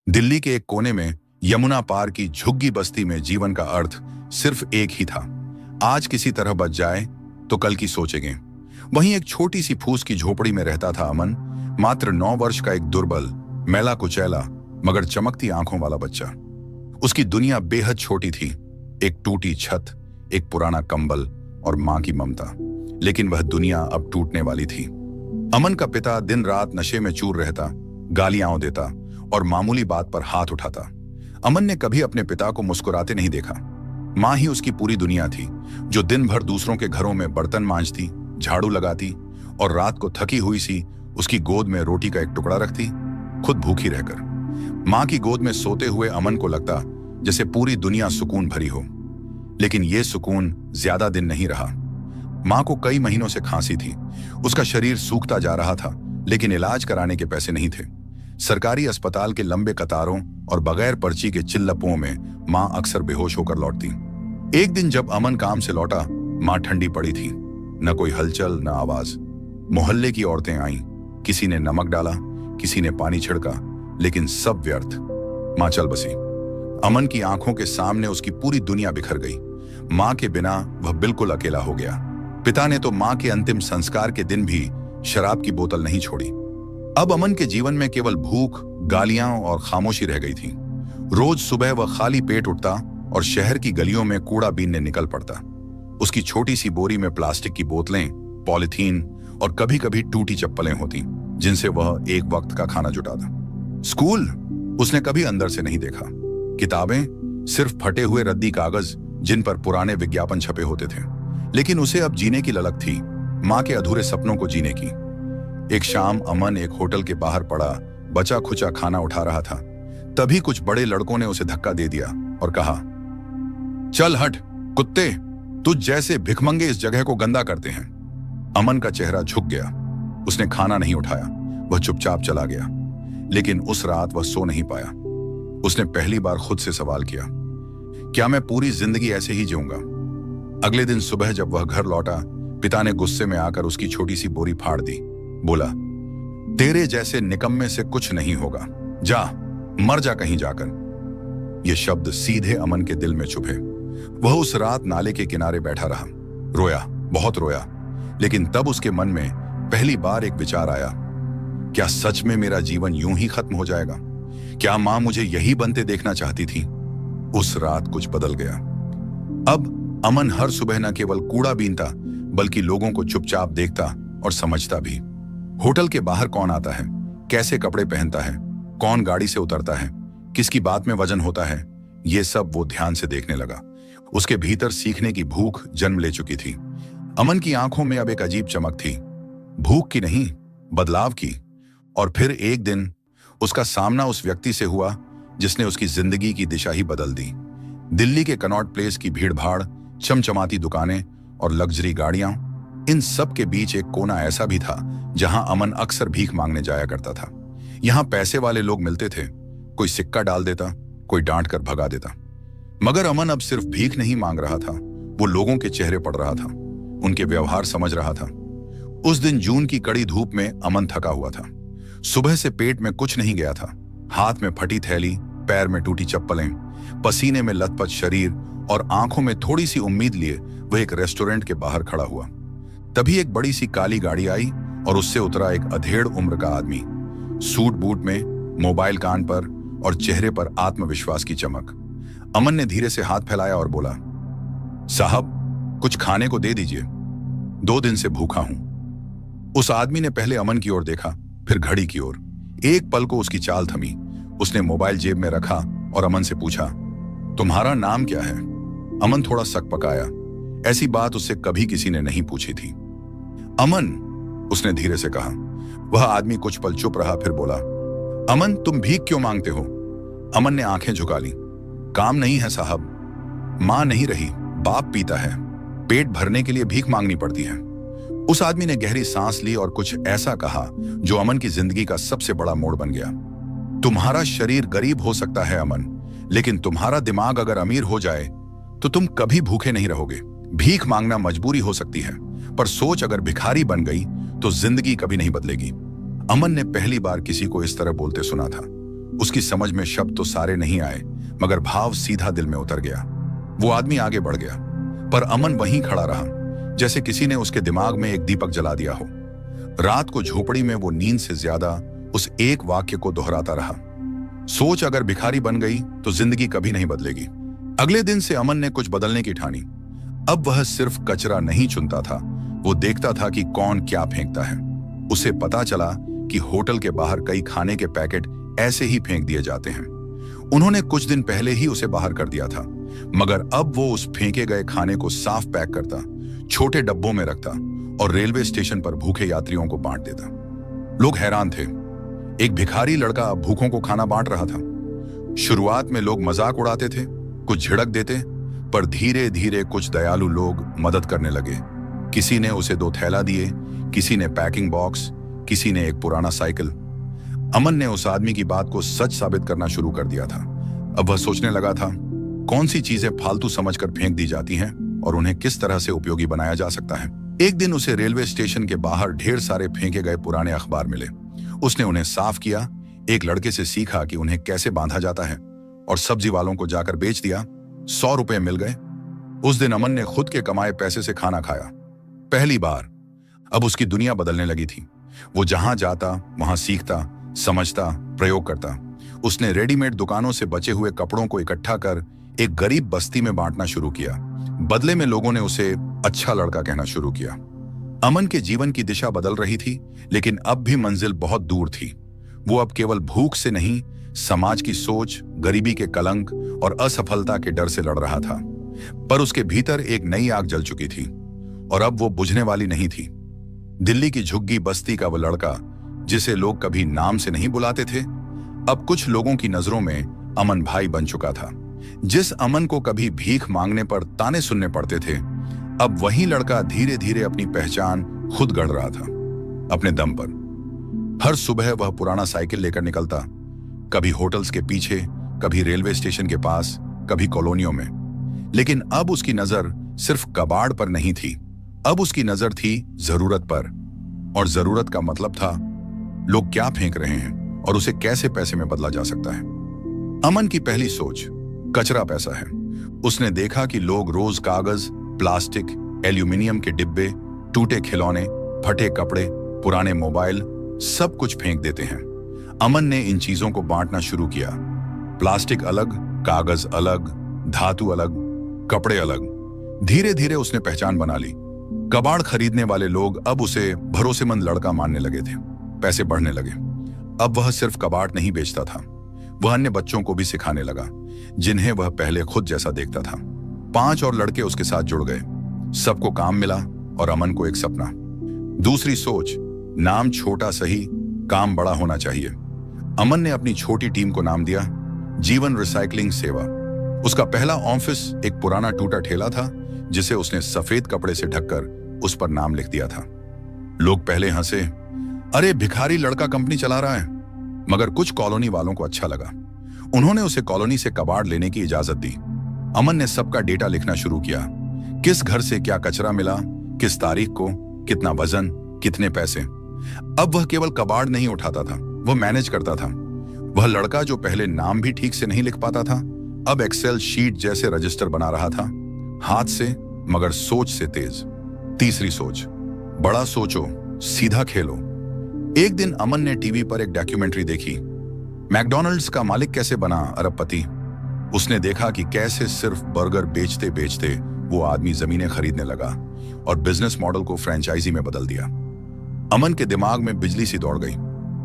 दिल्ली के एक कोने में यमुना पार की झुग्गी बस्ती में जीवन का अर्थ सिर्फ एक ही था। आज किसी तरह बच जाए तो कल की सोचेंगे। वहीं एक छोटी सी फूस की झोपड़ी में रहता था अमन, मात्र 9 वर्ष का एक दुर्बल, मैला कुचैला मगर चमकती आंखों वाला बच्चा। उसकी दुनिया बेहद छोटी थी, एक टूटी छत, एक पुराना कंबल और मां की ममता। लेकिन वह दुनिया अब टूटने वाली थी। अमन का पिता दिन रात नशे में चूर रहता, गालियां देता और मामूली बात पर हाथ उठाता। अमन ने कभी अपने पिता को मुस्कुराते नहीं देखा। मां ही उसकी पूरी दुनिया थी, जो दिन भर दूसरों के घरों में बर्तन मांजती, झाड़ू लगाती और रात को थकी हुई सी उसकी गोद में रोटी का एक टुकड़ा रखती, खुद भूखी रहकर। मां की गोद में सोते हुए अमन को लगता जैसे पूरी दुनिया सुकून भरी हो। लेकिन यह सुकून ज्यादा दिन नहीं रहा। मां को कई महीनों से खांसी थी, उसका शरीर सूखता जा रहा था, लेकिन इलाज कराने के पैसे नहीं थे। सरकारी अस्पताल के लंबे कतारों और बगैर पर्ची के चिल्लपों में मां अक्सर बेहोश होकर लौटती। एक दिन जब अमन काम से लौटा, मां ठंडी पड़ी थी, न कोई हलचल न आवाज। मोहल्ले की औरतें आईं, किसी ने नमक डाला, किसी ने पानी छिड़का, लेकिन सब व्यर्थ। मां चल बसी। अमन की आंखों के सामने उसकी पूरी दुनिया बिखर गई। मां के बिना वह बिल्कुल अकेला हो गया। पिता ने तो मां के अंतिम संस्कार के दिन भी शराब की बोतल नहीं छोड़ी। अब अमन के जीवन में केवल भूख, गालियां और खामोशी रह गई थी। रोज सुबह वह खाली पेट उठता और शहर की गलियों में कूड़ा बीनने निकल पड़ता। उसकी छोटी सी बोरी में प्लास्टिक की बोतलें, पॉलिथीन और कभी कभी टूटी चप्पलें होती, जिनसे वह एक वक्त का खाना जुटाता। स्कूल उसने कभी अंदर से नहीं देखा। किताबें सिर्फ फटे हुए रद्दी कागज जिन पर पुराने विज्ञापन छपे होते थे। लेकिन उसे अब जीने की ललक थी, मां के अधूरे सपनों को जीने की। एक शाम अमन एक होटल के बाहर पड़ा बचा खुचा खाना उठा रहा था। तभी कुछ बड़े लड़कों ने उसे धक्का दे दिया और कहा, चल हट कुत्ते, तुझ जैसे भिखमंगे इस जगह को गंदा करते हैं। अमन का चेहरा झुक गया। उसने खाना नहीं उठाया, वह चुपचाप चला गया। लेकिन उस रात वह सो नहीं पाया। उसने पहली बार खुद से सवाल किया, क्या मैं पूरी जिंदगी ऐसे ही जीऊंगा? अगले दिन सुबह जब वह घर लौटा, पिता ने गुस्से में आकर उसकी छोटी सी बोरी फाड़ दी। बोला, तेरे जैसे निकम्मे से कुछ नहीं होगा, जा मर जा कहीं जाकर। ये शब्द सीधे अमन के दिल में चुभे। वह उस रात नाले के किनारे बैठा रहा, रोया, बहुत रोया। लेकिन तब उसके मन में पहली बार एक विचार आया, क्या सच में मेरा जीवन यूं ही खत्म हो जाएगा? क्या मां मुझे यही बनते देखना चाहती थी? उस रात कुछ बदल गया। अब अमन हर सुबह न केवल कूड़ा बीनता, बल्कि लोगों को चुपचाप देखता और समझता भी। होटल के बाहर कौन आता है, कैसे कपड़े पहनता है, कौन गाड़ी से उतरता है, किसकी बात में वजन होता है, ये सब वो ध्यान से देखने लगा। उसके भीतर सीखने की भूख जन्म ले चुकी थी। अमन की आंखों में अब एक अजीब चमक थी, भूख की नहीं, बदलाव की। और फिर एक दिन उसका सामना उस व्यक्ति से हुआ जिसने उसकी जिंदगी की दिशा ही बदल दी। दिल्ली के कनॉट प्लेस की भीड़-भाड़, चमचमाती दुकानें और लग्जरी गाड़ियां, इन सब के बीच एक कोना ऐसा भी था जहां अमन अक्सर भीख मांगने जाया करता था। यहां पैसे वाले लोग मिलते थे, कोई सिक्का डाल देता, कोई डांट कर भगा देता। मगर अमन अब सिर्फ भीख नहीं मांग रहा था, वो लोगों के चेहरे पढ़ रहा था, उनके व्यवहार समझ रहा था। उस दिन जून की कड़ी धूप में अमन थका हुआ था। सुबह से पेट में कुछ नहीं गया था। हाथ में फटी थैली, पैर में टूटी चप्पलें, पसीने में लथपथ शरीर और आंखों में थोड़ी सी उम्मीद लिए वह एक रेस्टोरेंट के बाहर खड़ा हुआ। तभी एक बड़ी सी काली गाड़ी आई और उससे उतरा एक अधेड़ उम्र का आदमी, सूट बूट में, मोबाइल कान पर और चेहरे पर आत्मविश्वास की चमक। अमन ने धीरे से हाथ फैलाया और बोला, साहब कुछ खाने को दे दीजिए, 2 दिन से भूखा हूं। उस आदमी ने पहले अमन की ओर देखा, फिर घड़ी की ओर। एक पल को उसकी चाल थमी। उसने मोबाइल जेब में रखा और अमन से पूछा, तुम्हारा नाम क्या है? अमन थोड़ा सकपकाया। ऐसी बात उससे कभी किसी ने नहीं पूछी थी। अमन, उसने धीरे से कहा। वह आदमी कुछ पल चुप रहा, फिर बोला, अमन तुम भीख क्यों मांगते हो? अमन ने आंखें झुका ली। काम नहीं है साहब, मां नहीं रही, बाप पीता है, पेट भरने के लिए भीख मांगनी पड़ती है। उस आदमी ने गहरी सांस ली और कुछ ऐसा कहा जो अमन की जिंदगी का सबसे बड़ा मोड़ बन गया। तुम्हारा शरीर गरीब हो सकता है अमन, लेकिन तुम्हारा दिमाग अगर अमीर हो जाए तो तुम कभी भूखे नहीं रहोगे। भीख मांगना मजबूरी हो सकती है, पर सोच अगर भिखारी बन गई तो जिंदगी कभी नहीं बदलेगी। अमन ने पहली बार किसी को इस तरह बोलते सुना था। उसकी समझ में शब्द तो सारे नहीं आए, मगर भाव सीधा दिल में उतर गया। वो आदमी आगे बढ़ गया, पर अमन वहीं खड़ा रहा, जैसे किसी ने उसके दिमाग में एक दीपक जला दिया हो। रात को झोपड़ी में वो नींद से ज्यादा उस एक वाक्य को दोहराता रहा, सोच अगर भिखारी बन गई तो जिंदगी कभी नहीं बदलेगी। अगले दिन से अमन ने कुछ बदलने की ठानी। अब वह सिर्फ कचरा नहीं चुनता था, वो देखता था कि कौन क्या फेंकता है। उसे पता चला कि होटल के बाहर कई खाने के पैकेट ऐसे ही फेंक दिए जाते हैं। उन्होंने कुछ दिन पहले ही उसे बाहर कर दिया था, मगर अब वो उस फेंके गए खाने को साफ पैक करता, छोटे डब्बों में रखता और रेलवे स्टेशन पर भूखे यात्रियों को बांट देता। लोग हैरान थे। एक भिखारी लड़का अब भूखों को खाना बांट रहा था। शुरुआत में लोग मजाक उड़ाते थे, कुछ झिड़क देते, पर धीरे धीरे कुछ दयालु लोग मदद करने लगे। किसी ने उसे 2 थैला दिए, किसी ने पैकिंग बॉक्स, किसी ने एक पुराना साइकिल। अमन ने उस आदमी की बात को सच साबित करना शुरू कर दिया था। अब वह सोचने लगा था, कौन सी चीजें फालतू समझकर फेंक दी जाती हैं और उन्हें किस तरह से उपयोगी बनाया जा सकता है। एक दिन उसे रेलवे स्टेशन के बाहर ढेर सारे फेंके गए पुराने अखबार मिले। उसने उन्हें साफ किया, एक लड़के से सीखा कि उन्हें कैसे बांधा जाता है और सब्जी वालों को जाकर बेच दिया। 100 रुपए मिल गए। उस दिन अमन ने खुद के कमाए पैसे से खाना खाया, पहली बार। अब उसकी दुनिया बदलने लगी थी। वो जहां जाता वहां सीखता, समझता, प्रयोग करता। उसने रेडीमेड दुकानों से बचे हुए कपड़ों को इकट्ठा कर एक गरीब बस्ती में बांटना शुरू किया। बदले में लोगों ने उसे अच्छा लड़का कहना शुरू किया। अमन के जीवन की दिशा बदल रही थी, लेकिन अब भी मंजिल बहुत दूर थी। वो अब केवल भूख से नहीं, समाज की सोच, गरीबी के कलंक और असफलता के डर से लड़ रहा था। पर उसके भीतर एक नई आग जल चुकी थी और अब वो बुझने वाली नहीं थी। दिल्ली की झुग्गी बस्ती का वो लड़का, जिसे लोग कभी नाम से नहीं बुलाते थे, अब कुछ लोगों की नजरों में अमन भाई बन चुका था। जिस अमन को कभी भीख मांगने पर ताने सुनने पड़ते थे, अब वही लड़का धीरे धीरे अपनी पहचान खुद गढ़ रहा था, अपने दम पर। हर सुबह वह पुराना साइकिल लेकर निकलता, कभी होटल्स के पीछे, कभी रेलवे स्टेशन के पास, कभी कॉलोनियों में। लेकिन अब उसकी नजर सिर्फ कबाड़ पर नहीं थी, अब उसकी नजर थी जरूरत पर। और जरूरत का मतलब था लोग क्या फेंक रहे हैं और उसे कैसे पैसे में बदला जा सकता है। अमन की पहली सोच कचरा पैसा है। उसने देखा कि लोग रोज कागज, प्लास्टिक, एल्यूमिनियम के डिब्बे, टूटे खिलौने, फटे कपड़े, पुराने मोबाइल, सब कुछ फेंक देते हैं। अमन ने इन चीजों को बांटना शुरू किया। प्लास्टिक अलग, कागज अलग, धातु अलग, कपड़े अलग। धीरे धीरे उसने पहचान बना ली। कबाड़ खरीदने वाले लोग अब उसे भरोसेमंद लड़का मानने लगे थे। पैसे बढ़ने लगे। अब वह सिर्फ कबाड़ नहीं बेचता था, वह अन्य बच्चों को भी सिखाने लगा, जिन्हें वह पहले खुद जैसा देखता था। 5 और लड़के उसके साथ जुड़ गए। सबको काम मिला और अमन को एक सपना। दूसरी सोच, नाम छोटा सही, काम बड़ा होना चाहिए। अमन ने अपनी छोटी टीम को नाम दिया जीवन रिसाइकलिंग सेवा। उसका पहला ऑफिस एक पुराना टूटा ठेला था, जिसे उसने सफेद कपड़े से ढककर उस पर नाम लिख दिया था। लोग पहले हंसे, अरे भिखारी लड़का कंपनी चला रहा है, मगर कुछ कॉलोनी वालों को अच्छा लगा। उन्होंने उसे कॉलोनी से कबाड़ लेने की इजाजत दी। अमन ने सबका डेटा लिखना शुरू किया, किस घर से क्या कचरा मिला, किस तारीख को, कितना वजन, कितने पैसे। अब वह केवल कबाड़ नहीं उठाता था, वह मैनेज करता था। वह लड़का जो पहले नाम भी ठीक से नहीं लिख पाता था, अब एक्सेल शीट जैसे रजिस्टर बना रहा था, हाथ से मगर सोच से तेज। तीसरी सोच, बड़ा सोचो, सीधा खेलो। एक दिन अमन ने टीवी पर एक डॉक्यूमेंट्री देखी, मैकडॉनल्ड्स का मालिक कैसे बना अरबपति। उसने देखा कि कैसे सिर्फ बर्गर बेचते बेचते वो आदमी जमीनें खरीदने लगा और बिजनेस मॉडल को फ्रेंचाइजी में बदल दिया। अमन के दिमाग में बिजली सी दौड़ गई,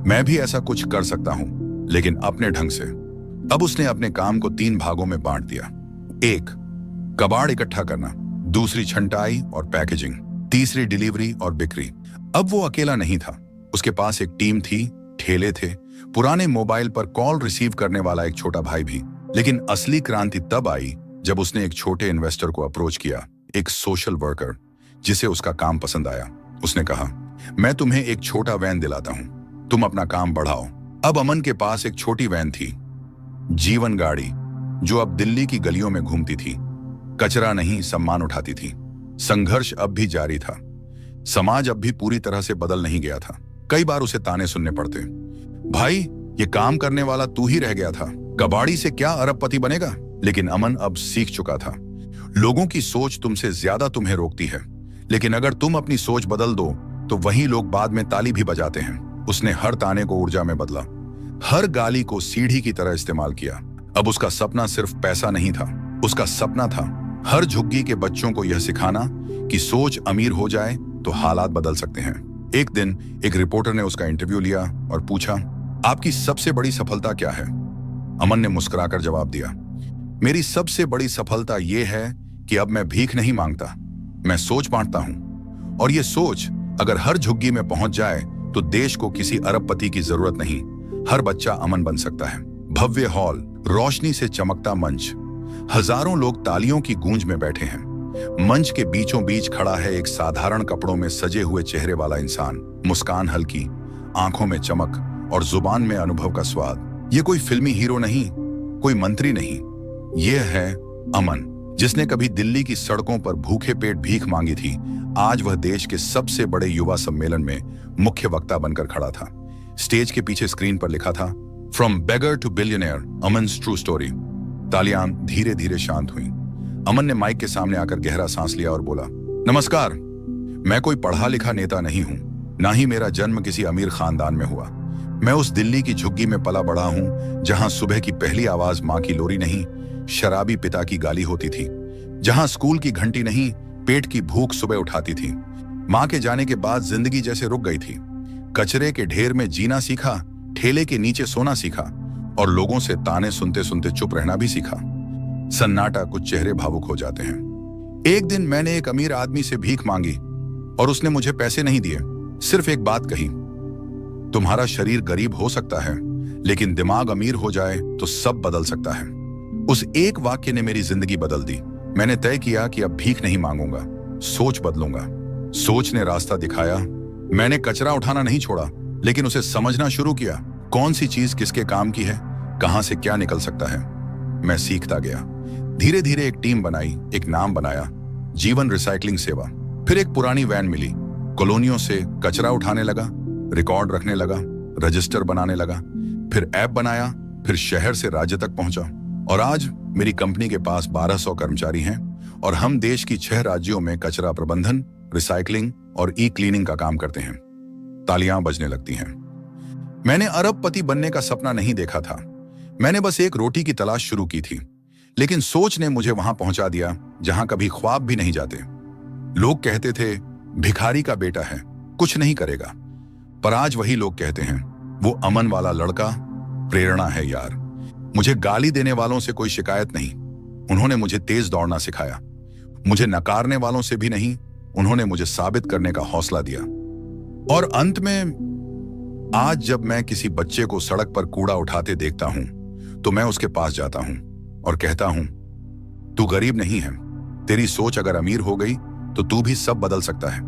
मैं भी ऐसा कुछ कर सकता हूं, लेकिन अपने ढंग से। अब उसने अपने काम को 3 भागों में बांट दिया। 1, कबाड़ इकट्ठा करना, दूसरी छंटाई और पैकेजिंग, तीसरी डिलीवरी और बिक्री। अब वो अकेला नहीं था, उसके पास एक टीम थी, ठेले थे, पुराने मोबाइल पर कॉल रिसीव करने वाला एक छोटा भाई भी। लेकिन असली क्रांति तब आई जब उसने एक छोटे इन्वेस्टर को अप्रोच किया, एक सोशल वर्कर जिसे उसका काम पसंद आया। उसने कहा, मैं तुम्हें एक छोटा वैन दिलाता हूं, तुम अपना काम बढ़ाओ। अब अमन के पास एक छोटी वैन थी, जीवन गाड़ी, जो अब दिल्ली की गलियों में घूमती थी। कचरा नहीं, सम्मान उठाती थी। संघर्ष अब भी जारी था, समाज अब भी पूरी तरह से बदल नहीं गया था। कई बार उसे ताने सुनने पड़ते, भाई ये काम करने वाला तू ही रह गया था। कबाड़ी से क्या अरबपति बनेगा? लेकिन अमन अब सीख चुका था। लोगों की सोच तुमसे ज्यादा तुम्हें रोकती है, लेकिन अगर तुम अपनी सोच बदल दो तो वही लोग बाद में ताली भी बजाते हैं। उसने हर ताने को ऊर्जा में बदला, हर गाली को सीढ़ी की तरह इस्तेमाल किया। अब उसका सपना सिर्फ पैसा नहीं था, उसका सपना था हर झुग्गी के बच्चों को यह सिखाना कि सोच अमीर हो जाए तो हालात बदल सकते हैं। एक दिन एक रिपोर्टर ने उसका इंटरव्यू लिया और पूछा, आपकी सबसे बड़ी सफलता क्या है? अमन ने मुस्कुराकर जवाब दिया, मेरी सबसे बड़ी सफलता यह है कि अब मैं भीख नहीं मांगता, मैं सोच बांटता हूं। और ये सोच अगर हर झुग्गी में पहुंच जाए तो देश को किसी अरबपति की जरूरत नहीं, हर बच्चा अमन बन सकता है। भव्य हॉल, रोशनी से चमकता मंच, हजारों लोग तालियों की गूंज में बैठे हैं। मंच के बीचों बीच खड़ा है एक साधारण कपड़ों में सजे हुए चेहरे वाला इंसान, मुस्कान हल्की, आंखों में चमक और जुबान में अनुभव का स्वाद। ये कोई फिल्मी हीरो नहीं, कोई मंत्री नहीं, ये है अमन, जिसने कभी दिल्ली की सड़कों पर भूखे पेट भीख मांगी थी। आज वह देश के सबसे बड़े युवा सम्मेलन में मुख्य वक्ता बनकर खड़ा था। स्टेज के पीछे स्क्रीन पर लिखा था, from beggar to billionaire, Aman's true story. तालियां धीरे धीरे शांत हुईं। अमन ने माइक के सामने आकर गहरा सांस लिया और बोला, नमस्कार, मैं कोई पढ़ा लिखा नेता नहीं हूं, ना ही मेरा जन्म किसी अमीर खानदान में हुआ। मैं उस दिल्ली की झुग्गी में पला बड़ा हूं जहां सुबह की पहली आवाज मां की लोरी नहीं, शराबी पिता की गाली होती थी, जहां स्कूल की घंटी नहीं, पेट की भूख सुबह उठाती थी। मां के जाने के बाद जिंदगी जैसे रुक गई थी। कचरे के ढेर में जीना सीखा, ठेले के नीचे सोना सीखा और लोगों से ताने सुनते सुनते चुप रहना भी सीखा। सन्नाटा, कुछ चेहरे भावुक हो जाते हैं। एक दिन मैंने एक अमीर आदमी से भीख मांगी और उसने मुझे पैसे नहीं दिए, सिर्फ एक बात कही, तुम्हारा शरीर गरीब हो सकता है लेकिन दिमाग अमीर हो जाए तो सब बदल सकता है। उस एक वाक्य ने मेरी जिंदगी बदल दी। मैंने तय किया कि अब भीख नहीं मांगूंगा, सोच बदलूंगा। सोच ने रास्ता दिखाया। मैंने कचरा उठाना नहीं छोड़ा, लेकिन उसे समझना शुरू किया, कौन सी चीज किसके काम की है, कहां से क्या निकल सकता है। मैं सीखता गया। धीरे धीरे एक टीम बनाई, एक नाम बनाया, जीवन रिसाइकलिंग सेवा। फिर एक पुरानी वैन मिली, कॉलोनियों से कचरा उठाने लगा, रिकॉर्ड रखने लगा, रजिस्टर बनाने लगा, फिर ऐप बनाया, फिर शहर से राज्य तक पहुंचा। और आज मेरी कंपनी के पास 1200 कर्मचारी हैं और हम देश की 6 राज्यों में कचरा प्रबंधन, रिसाइकलिंग और ई क्लीनिंग का काम करते हैं। तालियां बजने लगती हैं। मैंने अरबपति बनने का सपना नहीं देखा था, मैंने बस एक रोटी की तलाश शुरू की थी। लेकिन सोच ने मुझे वहां पहुंचा दिया जहां कभी ख्वाब भी नहीं जाते। लोग कहते थे, भिखारी का बेटा है, कुछ नहीं करेगा। पर आज वही लोग कहते हैं, वो अमन वाला लड़का प्रेरणा है यार। मुझे गाली देने वालों से कोई शिकायत नहीं, उन्होंने मुझे तेज दौड़ना सिखाया। मुझे नकारने वालों से भी नहीं, उन्होंने मुझे साबित करने का हौसला दिया। और अंत में आज जब मैं किसी बच्चे को सड़क पर कूड़ा उठाते देखता हूं तो मैं उसके पास जाता हूं और कहता हूं, तू गरीब नहीं है, तेरी सोच अगर अमीर हो गई तो तू भी सब बदल सकता है।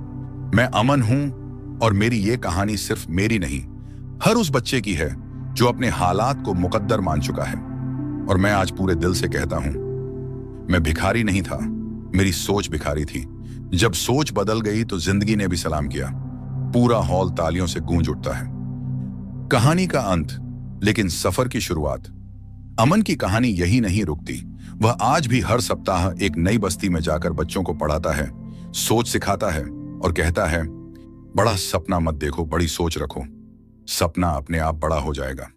मैं अमन हूं और मेरी ये कहानी सिर्फ मेरी नहीं, हर उस बच्चे की है जो अपने हालात को मुकद्दर मान चुका है। और मैं आज पूरे दिल से कहता हूं, मैं भिखारी नहीं था, मेरी सोच भिखारी थी। जब सोच बदल गई तो जिंदगी ने भी सलाम किया। पूरा हॉल तालियों से गूंज उठता है। कहानी का अंत, लेकिन सफर की शुरुआत। अमन की कहानी यही नहीं रुकती, वह आज भी हर सप्ताह एक नई बस्ती में जाकर बच्चों को पढ़ाता है, सोच सिखाता है और कहता है, बड़ा सपना मत देखो, बड़ी सोच रखो, सपना अपने आप बड़ा हो जाएगा।